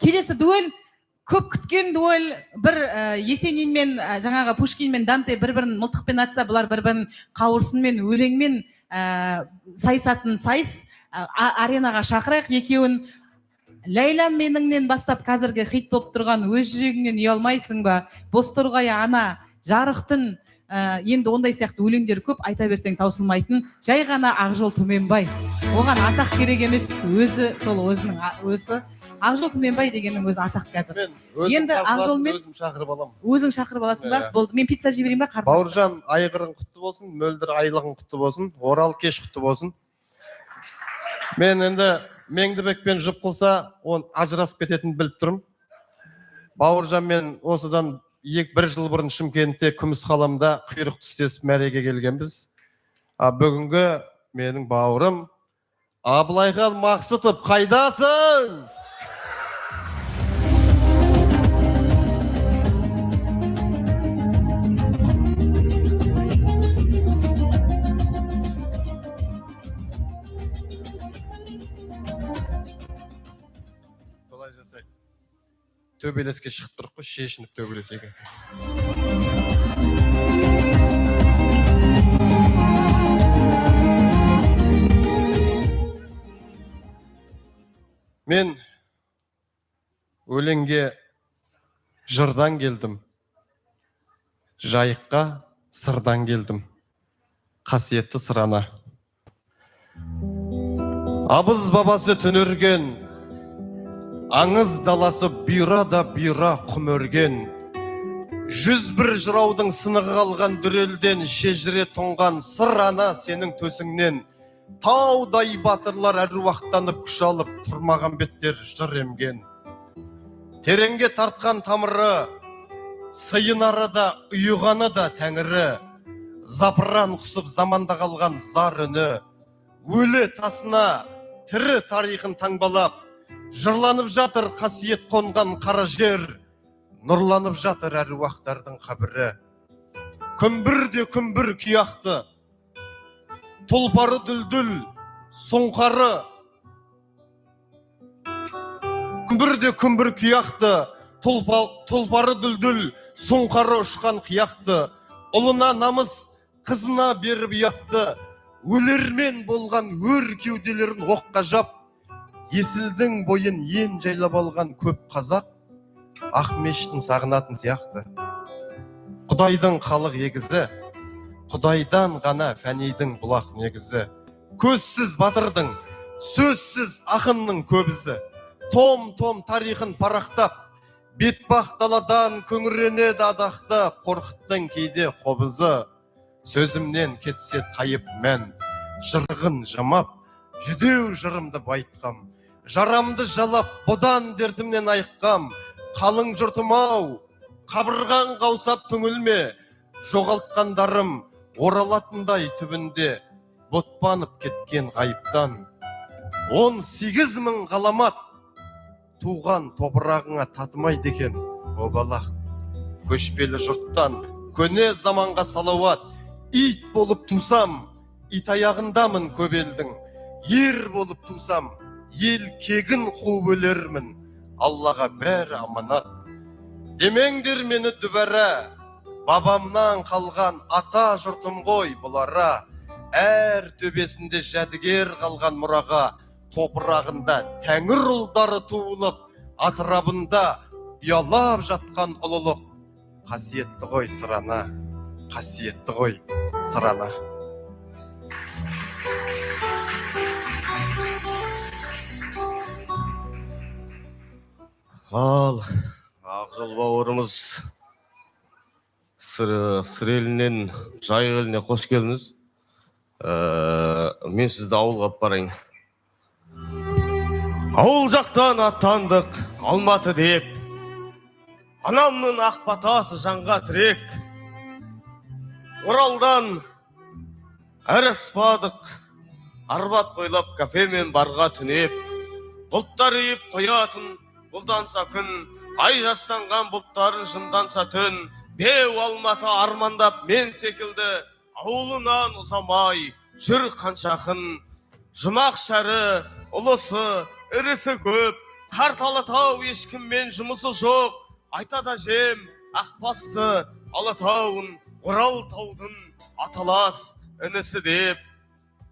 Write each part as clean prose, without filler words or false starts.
Келесі дуэль көп күткен дуэль. Бір Есенин мен жаңағы Пушкин мен Данте бір-бірін мылтықпен атса, бұлар бір-бірін қауырсынмен, өлеңмен сайысатын сайыс. Аренаға шақырайық екеуін. Ләйлам меніңнен бастап қазіргі хит болып тұрған өз жүрегіңнен ұялмайсың ба, бозторғай ана, жарық түн, енді ондай сияқты өлеңдер көп, айта берсең таусылмайтын. Жай ғана Ақжол Түменбай. Оған атақ керек емес, өзі сол өзінің өзі. Ақжол Түменбай дегеннің өзі атақ қазір. Енді Ақжолмен өзім шақырып аламын. Өзің шақырып аласың ба? Болды, мен пицца жіберейін ба? Бауыржан, айғырың құтты болсын, мөлдір айлығың құтты болсын, орал кеш құтты болсын. Мен енді Меңдібекпен жұп қылса, он ажырасып кететінін біліп тұрмын. Бауыржан мен осыдан бір жыл бұрын Шымкентте күміс қаламда құйрық түстесіп мәреге келгенбіз. Бүгінгі менің бауырым Абылайхан Мақсұтов, қайдасың? Төбелеске шығып тұрық қой, шешініп төбелесеге. Мен өлеңге жырдан келдім, жайыққа сырдан келдім, қасиетті сырана. Абыз бабасы түнерген, аңыз даласы бұйра да бұйра құм өрген. 101 жыраудың сынығы қалған дүрелден шежіре тұнған сыр ана сенің төсіңнен. Таудай батырлар әруақтанып күш алып тұрмаған беттер жыр емген. Тереңге тартқан тамыры, сыйынары да ұйығаны да тәңірі. Запыран құсып заманда қалған зар үні, өлі тасына тірі тарихын таңбалап, жырланып жатыр қасиет қонған қара жер, нұрланып жатыр әруақтардың қабірі. Күмбірде күмбір күйақты, тұлпары дүлдүл, сұңқары. Күмбірде күмбір күйақты, тұлпары дүлдүл, сұңқары ұшқан қияқты. Ұлына намыс, қызына беріп ұятты, өлермен болған өр кеуделерін оққа жап, есілдің бойын ен жайлап алған көп қазақ Ақмешіттің сағынатын сияқты. Құдайдың халық егізі, Құдайдан ғана фәнейдің бұлақ негізі. Көзсіз батырдың, сөзсіз ақынның көбізі. Том-том тарихын парақтап, бетбақ даладан көңіренеді адақтап, қорқыттың кейде қобызы. Сөзімнен кетсе тайып мән, жырғын жамап, жүдеу жырымды байтқам. Жарамды жалап, бұдан дертімнен айыққам. Қалың жұртым-ау, қабырған қаусап түңілме. Жоғалтқандарым оралатындай түбінде, бұтпанып кеткен ғайыптан. 18 мың ғаламат, туған топырағыңа татымайды екен, обалақ. Көшпелі жұрттан, көне заманға салауат. Ит болып тусам, ит аяғындамын көбелдің. Ер болып тусам, ел кегін қуып өлермін, Аллаға бәрі аманат. Демеңдер мені дүбәрә, бабамнан қалған ата жұртым ғой бұлара. Әр төбесінде жәдігер қалған мұраға, топырағында тәңір ұлдары туылып, атырабында ұялап жатқан ұлылық. Қасиетті ғой сырана, қасиетті ғой сырана. Ал, Ақжол бауырымыз сыр елінен жайық еліне қош келдіңіз. Мен сізді ауылға алып барайын. Ауыл жақтан аттандық, Алматы деп, анамның ақ батасы жанға тірек. Оралдан әріспадық, арбат бойлап кафемен барға түнеп, бұлттар үйіп қоятын бұлданса күн, ай жастанған бұлттарын жынданса түн. Беу Алматы армандап мен секілді, ауылынан ұзамай жүр қаншақын. Жұмақ шәрі, ұлысы, ірісі көп, Қарт Алатау ешкіммен жұмысы жоқ. Айтады әжем Ақбасты Алатауын, Орал таудың аталас інісі деп.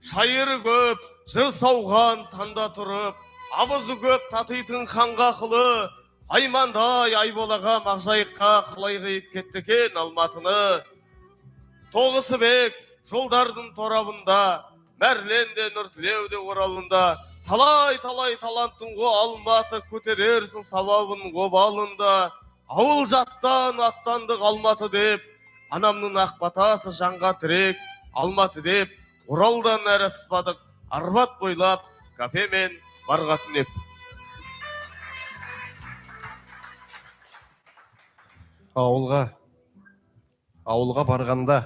Шайыры көп, жыр сауған таңда тұрып, абызы көп татитын ханға қылы, Аймандай Айболаға Мағжайыққа қылай қиып кетті кен Алматыны. Тоғысы бек жолдардың торабында, Мәрленде Нұртілеуде Оралында, талай таланттың о Алматы көтерерсің сабабын обалында. Ауыл жаттан аттандық Алматы деп, анамның Ақбатасы жанға тірек, Алматы деп, Оралдан әрі спадық, Арбат бойлап, кафе мен барға түнеп. Ауылға барғанда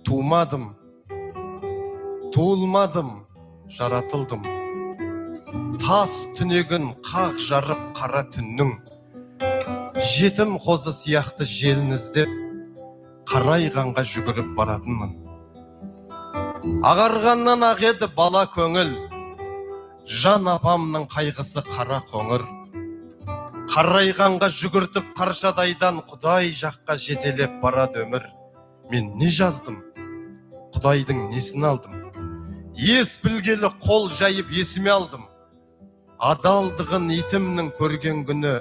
туылмадым, жаратылдым. Тас түнегін қақ жарып қара түннің, жетім қозы сияқты желін іздеп, қарайғанға жүгіріп баратынмын. Ағарғаннан ақ еді бала көңіл, жан апамның қайғысы қара қоңыр. Қарайғанға жүгіртіп қаршадайдан Құдай жаққа жетелеп барады өмір. Мен не жаздым? Құдайдың несін алдым? Ес білгелі қол жайып есіме алдым. Адалдығын итімнің көрген күні,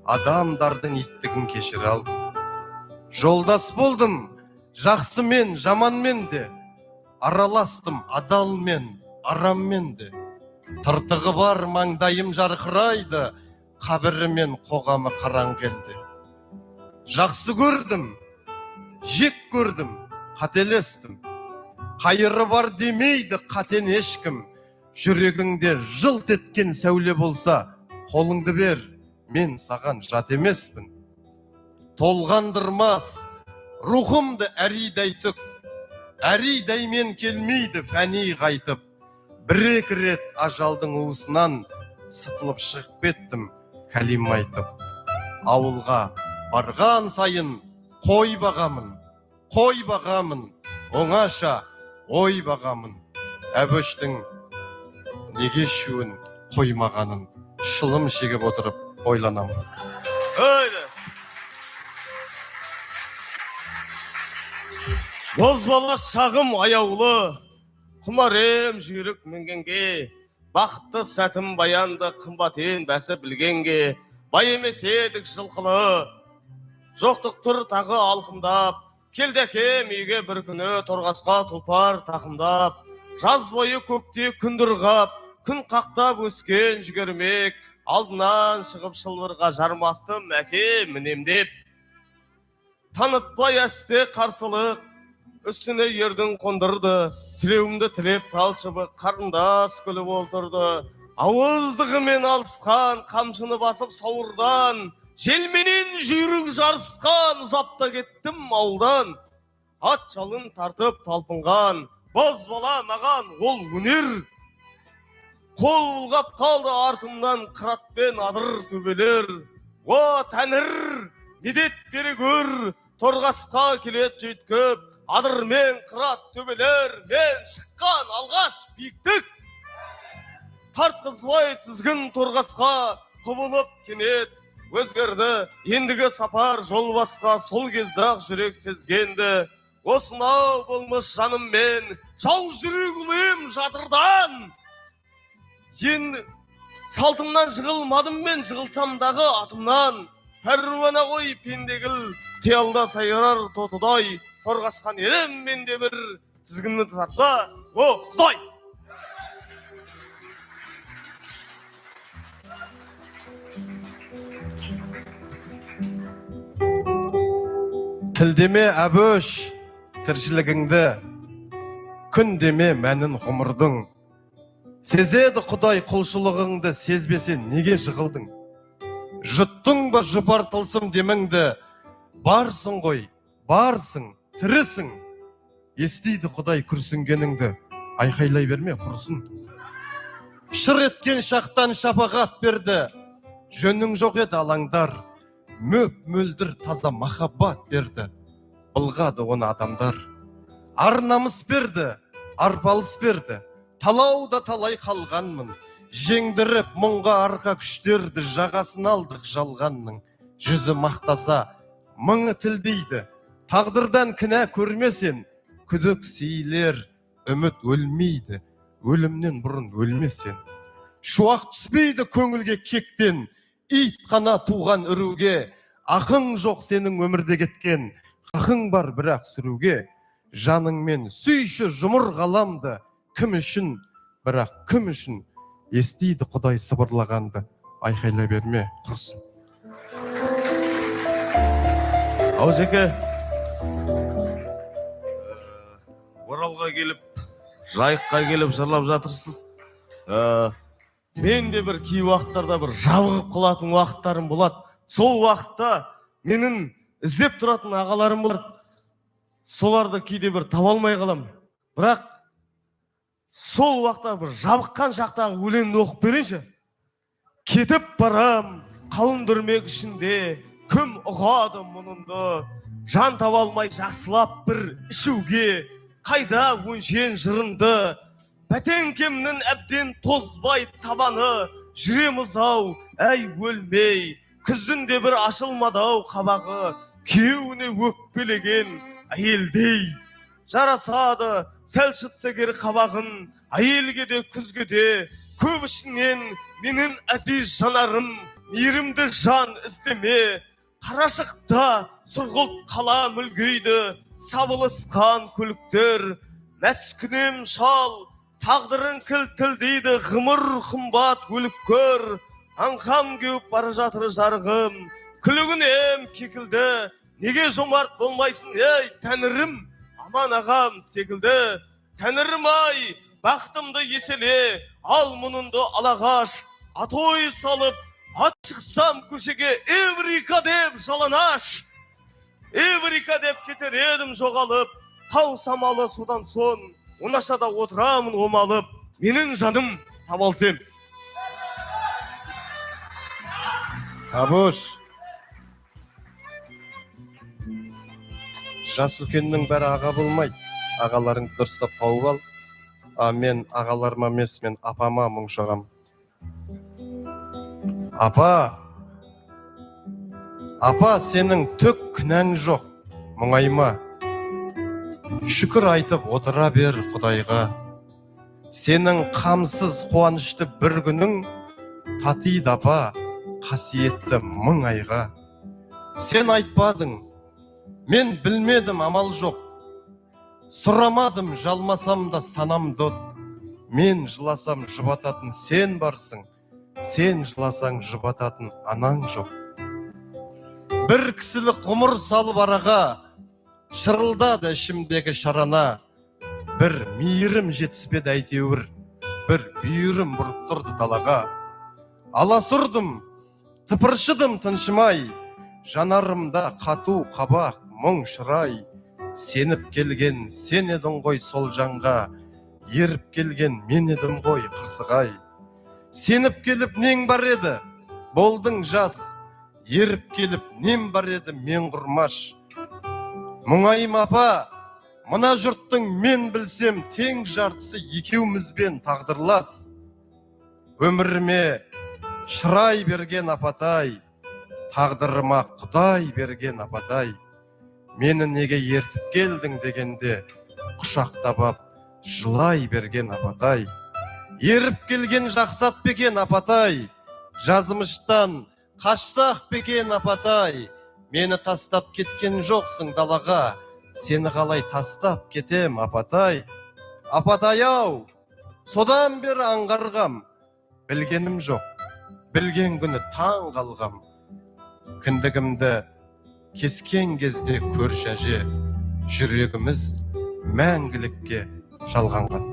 адамдардың иттігін кешір алдым. Жолдас болдым, жақсымен, жаманмен де, араластым адалмен, араммен де. Тыртығы бар маңдайым жарқырайды, қабірі мен қоғамы қараң келді. Жақсы көрдім, жек көрдім, қателестім. Қайыры бар демейді қатен ешкім. Жүрегіңде жылт еткен сәуле болса, қолыңды бер, мен саған жат емеспін. Толғандырмас, рухымды әридай түк, әридаймен келмейді фәни қайтып. Бір-екі рет ажалдың уысынан сытылып шығып кеттім, кәлим айтып. Ауылға барған сайын қой бағамын, оңаша ой бағамын. Әбіштің неге шуын қоймағанын шылым шегіп отырып ойланамын. Öyle. Бозбала шағым аяулы, құмарем жүйрік мінгенге, бақытты сәтім баянды қымбатен бәсі білгенге, бай емес едік жылқылы, жоқтық тұр тағы алқымдап, келді әкем үйге бір күні торғасқа тұлпар тақымдап, жаз бойы көкте күндірғап, күн қақтап өскен жүгермек, алдынан шығып шылбырға жармастым әке мінемдеп. Танытпай әсте қарсылық, үстіне ердің қондырды, тілеуімді тілеп талшыбы қарындас күліп отырды. Ауыздығымен алысқан, қамшыны басып сауырдан, желменен жүйрік жарысқан, ұзапта кеттім ауылдан. Ат жалын тартып талпынған, бозбала маған ол өнер. Қол бұлғап қалды артымнан қыратпен адыр төбелер. О, тәңір, медет бері көр, торғасқа келет жүйткіп, адырмен қырат төбелер, мен шыққан алғаш биіктік. Тартқызбай тізгін торғасқа, құбылып кенет өзгерді. Ендігі сапар жол басқа, сол кезді-ақ жүрек сезгенді. Осынау болмыш жаныммен, жау жүрегім жадырдан. Ен салтымнан жығылмадым мен, жығылсамдағы атымнан. Пәруана ғой пендегіл, қиялда сайрар тотыдай. Торғасқан едім мен де бір тізгінді тартса, о, Құдай! Тілдеме әбіш тіршілігіңді, күн деме мәнін ғұмырдың. Сезеді Құдай құлшылығыңды, сезбесен неге жығылдың? Жұттың ба жұпар тылсым деміңді, барсың ғой, барсың, тірісің. Естейді Құдай күрсінгеніңді, айқайлай берме құрсын. Шыр еткен шақтан шапағат берді, жөнің жоқ еді алаңдар. Мөп-мөлдір таза махаббат берді, былғады оны адамдар. Ар намыс берді, арпалыс берді, талауда талай қалғанмын. жеңдіріп мұңға арқа күштерді жағасын алдық жалғанның. Жүзі мақтаса, мыңы тілдейді. Тағдырдан кінә көрмесен, күдік сейілер, үміт өлмейді. Өлімнен бұрын өлмесен. Шуақ түспейді көңілге кектен, ит қана туған үруге. Ақың жоқ сенің өмірде кеткен, қақың бар бірақ сүруге. Жаныңмен сүйші жұмыр ғаламды, кім үшін, бірақ кім үшін? Естиді Құдай сыбырлағанды, айқайла берме, құрсын. Ау жеке, Оралға келіп, жайыққа келіп жырлап жатырсыз. Мен де бір кей уақыттарда бір жабығып қалатын уақыттарым болады. Сол уақытта менің іздеп тұратын ағаларым бар. Соларды кейде бір таба алмай қалам. Бірақ сол уақытта бір жабыққан шақтағы өлеңді оқып берейінші. Кетіп барам қалың дүрмек ішінде, кім ұғады мұнымды, жан таба алмай жақсылап бір ішуге, қайда өншен жырынды, бәтеңкемнің әбден тозбай табаны, жүреміз ау, әй өлмей, күзінде бір ашылмадау қабағы, кеуіне өкпелеген әйелдей. Жарасады, сәл шытса кер қабағын, әйелге де күзге де, көп ішінен менің әзиз жанарым, мейірімді жан іздеме. Қарашықта сұрғылт қала мүлгейді, сабылысқан көліктер, мәскүнем шал, тағдырын кілтілдейді, ғымыр қымбат өліп көр. Аңқам кеуіп бара жатыр жарығым, күлігінем кекілді, неге жомарт болмайсың, ей, тәңірім, аман ағам секілді. Тәңірім-ай, бақтымды еселе, ал мұнынды алағаш, атой салып, ат шықсам көшеге, Эврика деп жаланаш. Эврика деп кетер едім жоғалып, тау самалы содан сон, оңашада отырамын омалып, менің жаным табалсем. Абуш, жас үлкеннің бәрі аға болмайды. Ағаларыңды дұрыстап тауып ал. Мен ағаларыма емес, мен апама мұң шағам. Апа, сенің түк кінәң жоқ, мұңайма. Шүкір айтып отыра бер Құдайға. Сенің қамсыз қуанышты бір күнің татиды апа, қасиетті мың айға. Сен айтпадың, мен білмедім, амал жоқ. Сұрамадым, жалмасам да санам дот. Мен жыласам жұбататын сен барсың, сен жыласаң жұбататын анаң жоқ. Бір кісілік ғұмыр салып араға, шырылдады ішімдегі шарана. Бір мейірім жетіспеді әйтеуір, бір бүйірім бұрып тұрды далаға. Аласұрдым, тыпыршыдым тыншымай, жанарымда қату қабақ мұң шырай. Сеніп келген сен едің ғой сол жанға, еріп келген мен едім ғой қырсығай. Сеніп келіп нең бар еді, болдың жас, еріп келіп нем бар еді мен құрмаш. Мұңайым апа, мына жұрттың мен білсем тең жартысы екеумізбен тағдырлас. Өміріме шырай берген апатай, тағдырыма Құдай берген апатай. Мені неге ертіп келдің дегенде, құшақтап ап жылай берген апатай. Еріп келген жақсат бекен апатай, жазымыштан қашсақ бекен апатай. Мені тастап кеткен жоқсың далаға, сені қалай тастап кетем апатай. Апатай-ау, содан бері аңғарғам, білгенім жоқ, білген күні таң қалғам. Кіндігімді кескен кезде көрші әже, жүрегіміз мәңгілікке жалғанған.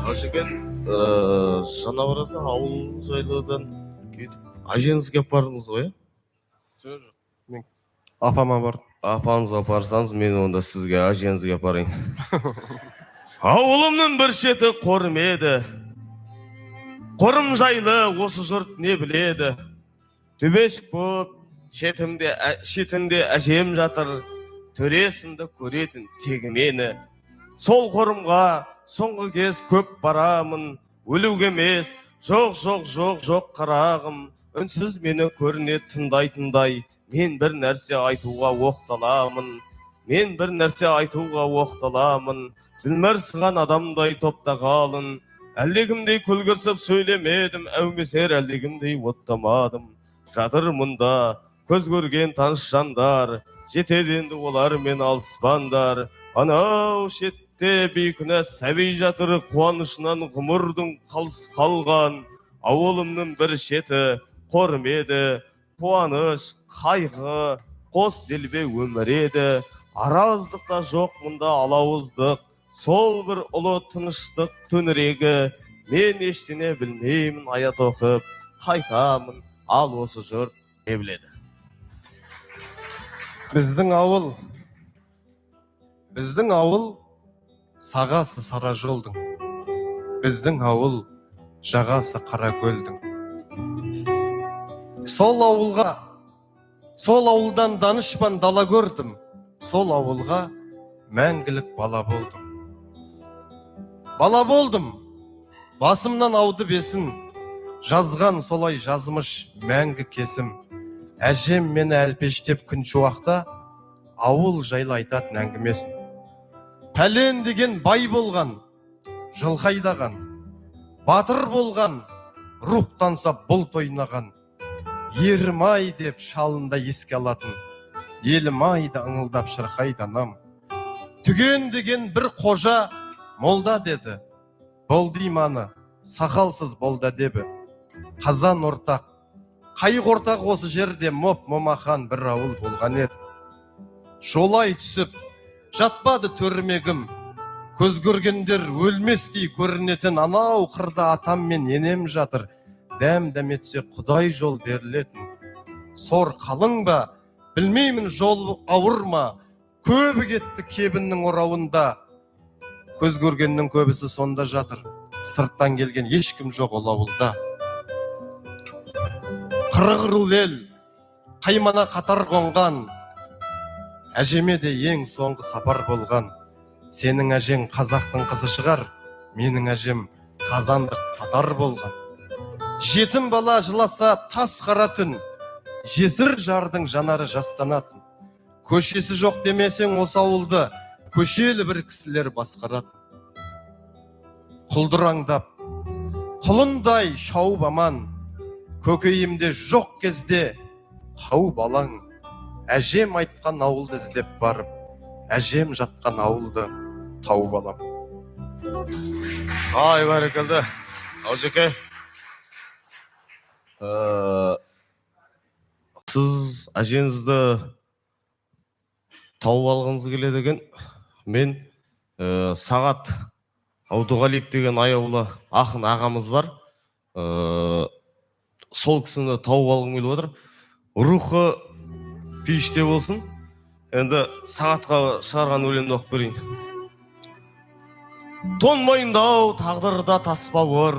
Ашекен, жаңа бараса ауыл жайлаудан кетіп, ажеңізге бардыңыз ғой? Мен апама бардым. Апаңызға барсаңыз, мен онда сізге ажеңізге барайын. Ауылымның бір шеті қорым еді. Қорым жайлы осы жұрт не біледі. Төбешік боп, шетімде әжем жатыр, төресімді көретін тегі мені. сол қорымға соңғы кез көп барамын, өлуге емес, жоқ қарағым, үнсіз мені көріне тыңдай, мен бір нәрсе айтуға оқталамын, білмірсіған адамдай топта қалын, әлдегімдей көлгірсіп сөйлемедім, әумесер әлдегімдей оттамадым. Жатыр мұнда көз көрген таныс жандар, жетеді енді олар мен алыспандар. Анау шетте бейкүнә сәби жатыр, қуанышынан ғұмырдың қалыс қалған. Ауылымның бір шеті қормеді, қуаныш, қайғы, қос делбе өмір еді. Араздықта жоқ мұнда алауыздық, сол бір ұлы тыныштық төңірегі. Мен ештеңе білмеймін, аят оқып қайтамын, ал осы жұрт не біледі? Біздің ауыл сағасы сара жолдың, біздің ауыл жағасы қара көлдің. Сол ауылдан данышпан дала көрдім, сол ауылға мәңгілік бала болдым. Басымнан ауды бесін, жазған солай жазмыш мәңгі кесім. Әжем мені әлпештеп күн шуақта, ауыл жайлы айтатын әңгімесін. Пәлен деген бай болған, жылқы айдаған, батыр болған, рухтанса бұлт ойнаған. Ерім-ай деп шалында еске алатын, елім-айды ыңылдап шырқайды анам. Түген деген бір қожа молда деді, болды иманы, сақалсыз болды дебі. Қазан ортақ, қайық ортақ осы жерде моп-момақан бір ауыл болған еді. Жолай түсіп, жатпады төрмегім, көз көргендер өлместей көрінетін. Анау қырда атам мен енем жатыр, дәм етсе Құдай жол берілетін. Сор қалың ба, білмеймін жол ауыр ма, көбі кетті кебіннің орауында. Көз көргеннің көбісі сонда жатыр, сырттан келген ешкім жоқ ол ауылда. Қырық рул ел қаймана қатар қонған, әжеме де ең соңғы сапар болған. Сенің әжең қазақтың қызы шығар, менің әжем қазандық татар болған. Жетім бала жыласа тас қара түн, жесір жардың жанары жастанатын. Көшесі жоқ демесең осы ауылды, көшелі бір кісілер басқаратын. Құлдыраңдап, құлындай шауып аман, көкейімде жоқ кезде қауып алаң. Әжем айтқан ауылды іздеп барып, әжем жатқан ауылды тауып алам. Ай, бәрекелді. Аужеке, сіз әжеңізді тауып алғыңыз келеді екен. Мен Сағат Аудуғалиев деген аяулы ақын ағамыз бар. Сол кісіні тауып алғым келіп отыр. Рухы пейіште болсын. Енді Сағатқа шығарған өлеңді оқып берейін. Тонмайындау тағдырда таспауыр,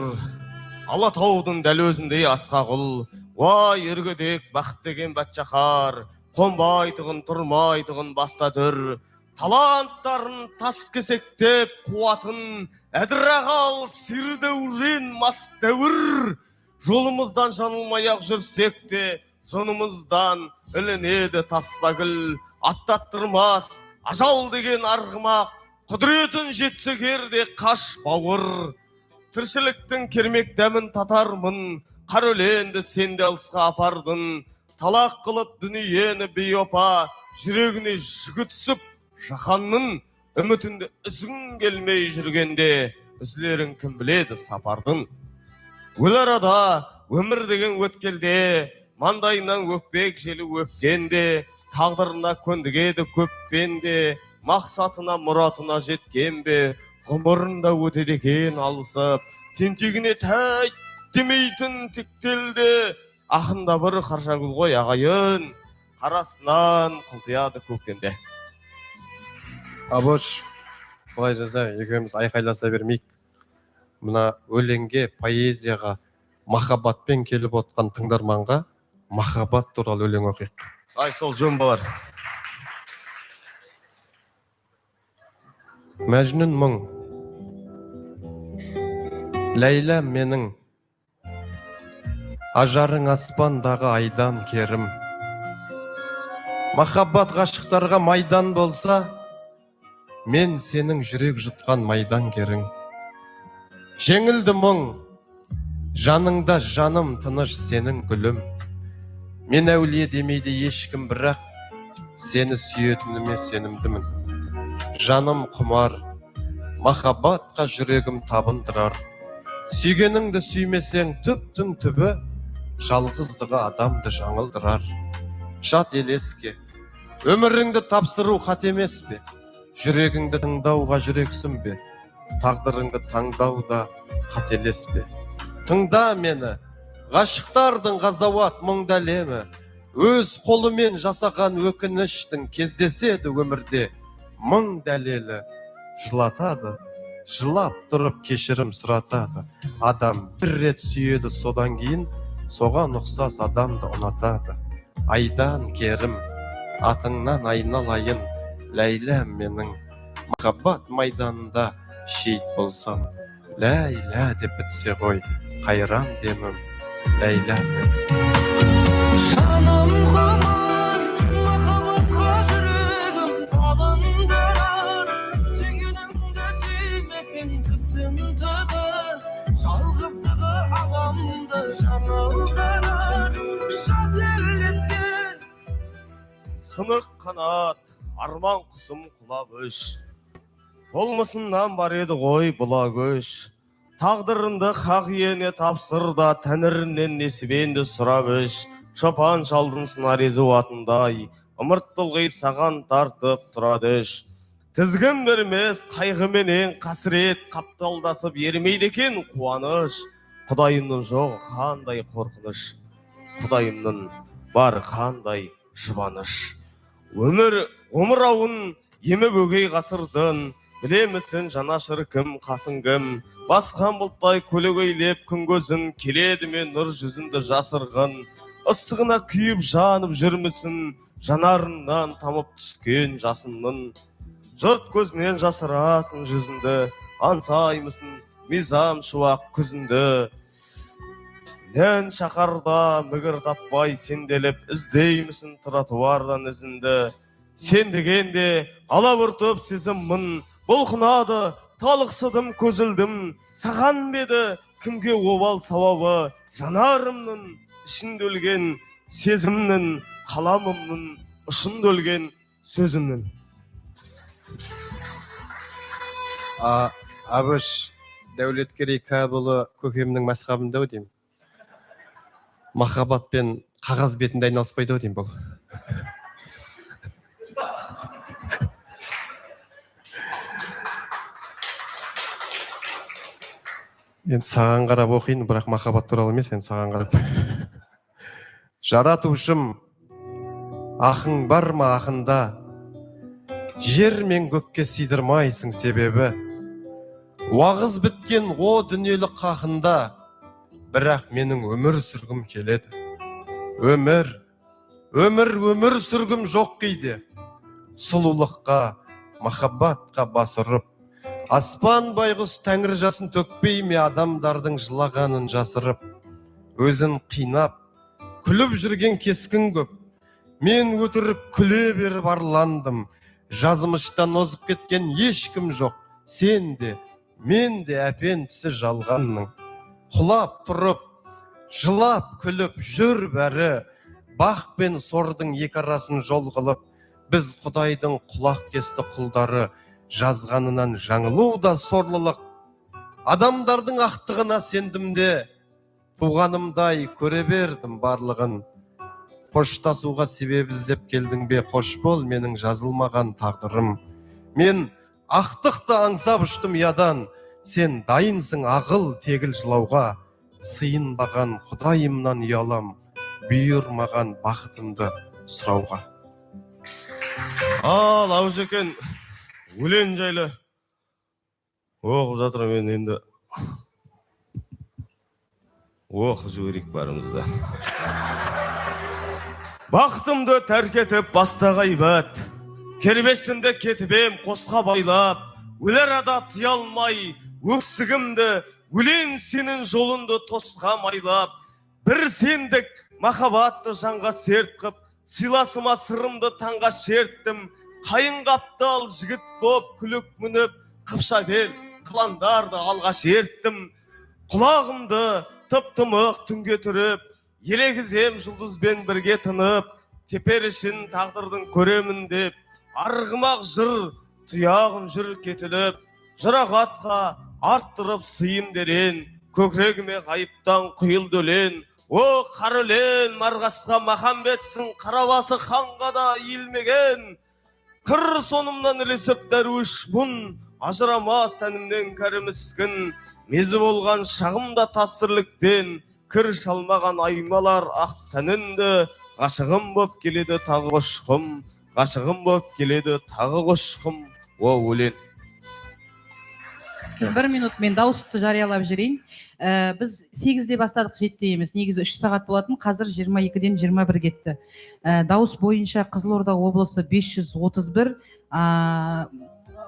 Алатаудың дәл өзіндей асқағыл. Вай үргедек бақыт деген бәтчақар, қонбайтығын тұрмайтығын баста дүр. Таланттарын тас кесектеп қуатын, әдірағал сирдеурен мас дәуір. Жолымыздан жанылмай-ақ жүрсек те, жонымыздан ілінеді таспагіл. Аттаттырмас ажал деген арғымақ, құдіретін жетсегерде қаш бауыр. Тіршіліктің кермек дәмін татармын, қар өленді сенде алысқа апардың. Талақ қылып дүниені бейопа, жүрегіне жүгі түсіп, жаһанның үмітінде үзгің келмей жүргенде, үзілерін кім біледі сапардың. Өл арада өмір деген өткелде, маңдайынан өкпек желі өпкенде, тағдырына көндігеді көппенде, мақсатына мұратына жеткен бе, ғұмырында өтеді екен алысып. Тентегіне тәйт демейтін тектелде, ақында бір қаршагүл ғой ағайын, қарасынан қылтияды көктемде. Абош, былай жаза, екеуміз айқайласа бермейік. Мына өлеңге, поэзияға, махаббатпен келіп отқан тыңдарманға махаббат туралы өлең оқиық. Ай, сол жөн болар. Мәжнүн мұң, Ләйлә менің, ажарың аспандағы айдан керім. Махаббат ғашықтарға майдан болса, мен сенің жүрек жұтқан майдан керің. Жеңілді мұң, жаныңда жаным тыныш сенің гүлім. Мен әулие демейді ешкім, бірақ сені сүйетініме сенімдімін. Жаным құмар, махаббатқа жүрегім табындырар. Сүйгеніңді сүймесең түптің түбі, жалғыздығы адамды жаңылдырар. Жат елеске, өміріңді тапсыру қат емес пе? Жүрегіңді тыңдауға жүрексің бе? Тағдырыңды таңдауда қателес пе? Тыңда мені, ғашықтардың ғазауат мұңды әлемі. Өз қолымен жасаған өкініштің кездеседі өмірде. Мың дәлелі жылатады, жылап тұрып кешірім сұратады. Адам бір рет сүйеді, содан кейін соған ұқсас адамды ұнатады. Айдан керім, атыңнан айналайын, Ләйләм менің. Махаббат майданында шейіт болсам, Ләйлә деп бітсе ғой, қайран демім, Ләйләм менің. Жаным құмар, махаббатқа жүрегім табындырар. Сүйгеніңді сүймесең түптің түбі, жалғыздығы адамды жаңылдырар. Жат елеске Сынық қанат, арман құсым құлап өш. Болмысынан бар еді ғой бұла көш. Тағдырынды хақ иене тапсырда, тәңірінен несібенді сұрап өш. Шопан шалдың сынар езу атындай, ымырттылғи саған тартып тұрады өш. Тізгін бермес қайғыменен қасірет, қапталдасып ермейді екен қуаныш. Құдайымның жоғы қандай қорқыныш, Құдайымның бар қандай жұбаныш. Өмір омырауын еміп өгей ғасырдың, білемісің жанашыр кім, қасың кім? Басқан бұлттай көлегейлеп күн көзін, келеді мен нұр жүзінді жасырғын. Ыстығына күйіп жанып жүрмісің, жанарынан тамып түскен жасынның. Жұрт көзінен жасырасың жүзінді, аңсаймысың мизам шуақ күзінді. Нән шақарда мүгір таппай сенделіп, іздеймісің тротуардан ізінді. Сен дегенде алабұртып сезіммін, бұлқынады, талықсыдым, көзілдім. Саған беді кімге обал сауабы, жанарымның ішінде өлген сезімнің, қаламымның ұшында өлген сөзімнің. Абыш Дәулеткерей Кәбұлы көкемнің мәсхабында деймін. Махаббатпен қағаз бетінде айналыспайды деймін бұл. Енді саған қарап оқиын, бірақ махаббат туралы емес, енді саған қарап. Жаратушым, ақың бар ма ақында? Жер мен көкке сыйдырмайсың себебі. Уағыз біткен о дүниелі қақында, бірақ менің өмір сүргім келеді. Өмір сүргім жоқ кейде. Сұлулыққа, махаббатқа басырып, аспан байғұс тәңір жасын төкпей ме адамдардың жылағанын жасырып. Өзін қинап, күліп жүрген кескін көп. Мен өтірік күле беріп арландым. Жазымыштан озып кеткен ешкім жоқ. Сен де, мен де әпендісі жалғанның. Құлап тұрып, жылап күліп жүр бәрі. Бақ пен сордың екі арасын жол қылып, біз Құдайдың құлақ кесті құлдары. Жазғанынан жаңылу да сорлылық. Адамдардың ақтығына сендімде, туғанымдай көре бердім барлығын. Қоштасуға себеп іздеп келдің бе, қош бол менің жазылмаған тағдырым. Мен ақтықты аңсап ұштым ядан, сен дайынсың ағыл тегіл жылауға. Сыйынбаған Құдайымнан ұялам, бұйырмаған бақытымды сұрауға. Ал Аужекен, өлең жайлы оқып жатыр, мен енді оқып жіберейік барымызда. Бақытымды тәрк етіп баста ғайбат, кербестімді кетіп ем қосқа байлап, өлер ада тыя алмай өксігімді, өлен сенің жолыңды тосқа майлап, бір сендік махаббатты жанға серт қып, сыйласыма сырымды таңға шерттім, қайын қаптал жігіт боп күлік мүніп, қыпша бел қыландарды алға шерттім, құлағымды тып-тымық түнге түріп, елегізем жұлдызбен бірге тынып, теперішін тағдырдың көремін деп, арғымақ жыр тұяғын жүр кетіліп, жырағатқа арттырып сыйым дерен, көкірегіме ғайыптан құйылды өлен. О, қар өлен, марғасқа махамбетсің, қарабасы қанға да иілмеген. Қыр сонымнан ілесіп дәруіш мұн, ажырамас тәнімнен кәріміскін. Мезі болған шағымда тастырліктен, кір шалмаған аймалар ақ тәнінді. Ғашығым боп келеді тағы құшқым, ғашығым боп келеді тағы құшқым. О, өлен. 1 минут мен дауысты жариялап жіберейін. Біз 8-де бастадық, 7-де емес. Негізі 3 сағат болатын, қазір 22-ден 21 кетті. Дауыс бойынша Қызылорда облысы 531,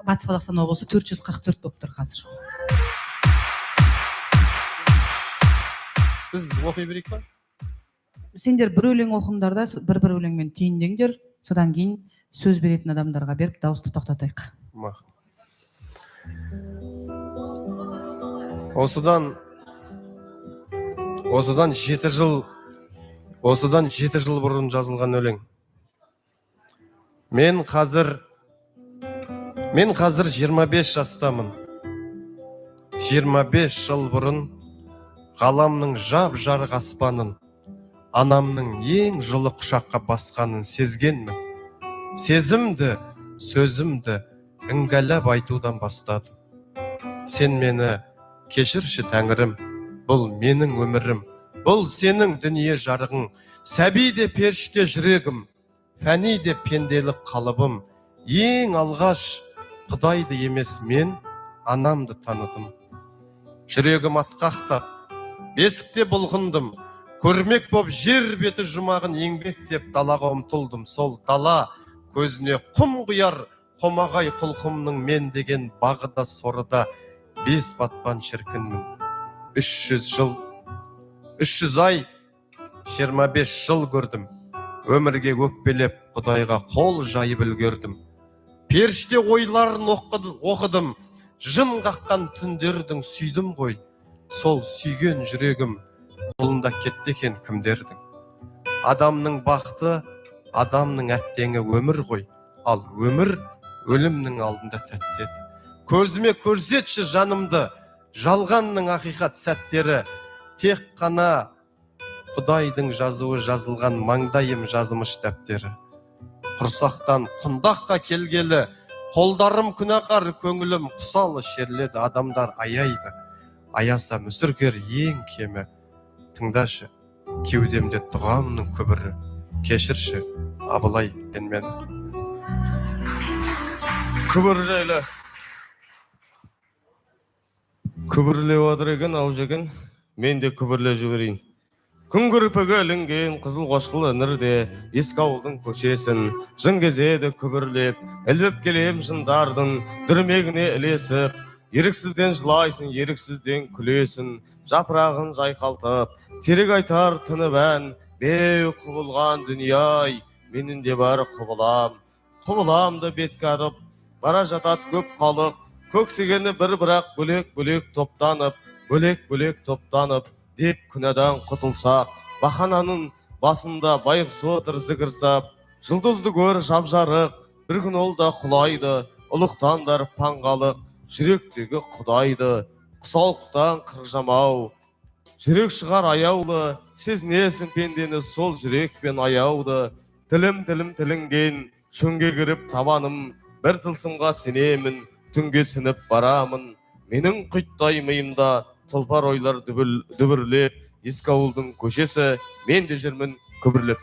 Батыс Қазақстан облысы 444 болып тұр қазір. Біз оқи берейік па? Сендер бір өлең оқыңдар да, бір өлеңмен түйіндеңдер, содан кейін сөз беретін адамдарға беріп дауысты тоқтатайық. Осыдан 7 жыл бұрын жазылған өлең. Мен қазір 25 жастамын. 25 жыл бұрын ғаламның жап-жарық аспанын, анамның ең жылы құшаққа басқанын сезгенмін. Сезімді, сөзімді іңгәләп айтудан бастадым. Сен мені кешірші тәңірім, бұл менің өмірім, бұл сенің дүние жарығың, сәбиде періште жүрегім, фәниде пенделік қалыбым, ең алғаш Құдайды емес мен анамды таныдым. Жүрегім атқақтап, бесікте бұлғындым, көрмек боп жер беті жұмағын еңбектеп далаға ұмтылдым. Сол дала көзіне құм құяр, қомағай құлқымның мен деген бағыда сорыда 5 батпан шіркінмін. 300 ай, 25 жыл көрдім. Өмірге өкпелеп Құдайға қол жайып үлгердім. Періште ойларын оқыдым, жын қаққан түндердің сүйдім ғой. Сол сүйген жүрегім қолында кетті екен кімдердің. Адамның бақыты, адамның әттеңі өмір ғой, ал өмір өлімнің алдында тәттеді. Көзіме көрсетші жанымды, жалғанның ақиқат сәттері, тек қана Құдайдың жазуы жазылған маңдайым жазымыш дәптері. Құрсақтан құндаққа келгелі, қолдарым күнәқар, көңілім құсалы шерледі, адамдар аяйды. Аяса мүсіркер ең кемі, тыңдашы, кеудемде дұғамның күбірі, кешірші, Абылай пен мен. Күбір жайлы. Күбірлеп отыр екен, ау жеген, мен де күбірлеп жіберейін. Күн күрпігі ілінген қызыл қошқыл іңірде, ескі ауылдың көшесін жын кезеді күбірлеп, ілбіп келем жындардың дүрмегіне ілесіп, еріксізден жылайсың, еріксізден күлесің, жапырағын жайқалтып, терек айтар тынып ән, беу құбылған дүнияй, менің де бар құбылам. Құбыламды бетке арып, бара жатат көп қалық, көксегені бір бірақ бөлек-бөлек топтанып, деп күнәдан құтылсақ, бақананың басында байғұс отыр зікірсап, жұлдызды көр жап-жарық, бір күн ол да құлайды, ұлықтандар паңғалық, жүректегі Құдайды, құсалықтан қыржамау. Жүрек шығар аяулы, сезінесің пендені сол жүрекпен аяуды, тілінген, шөңге кіріп табаным, бір тылсымға сенемін, түнге сініп барамын. Менің құйттай миымда тұлпар ойлар дүбірлеп, ескі ауылдың көшесі, мен де жүрмін күбірлеп.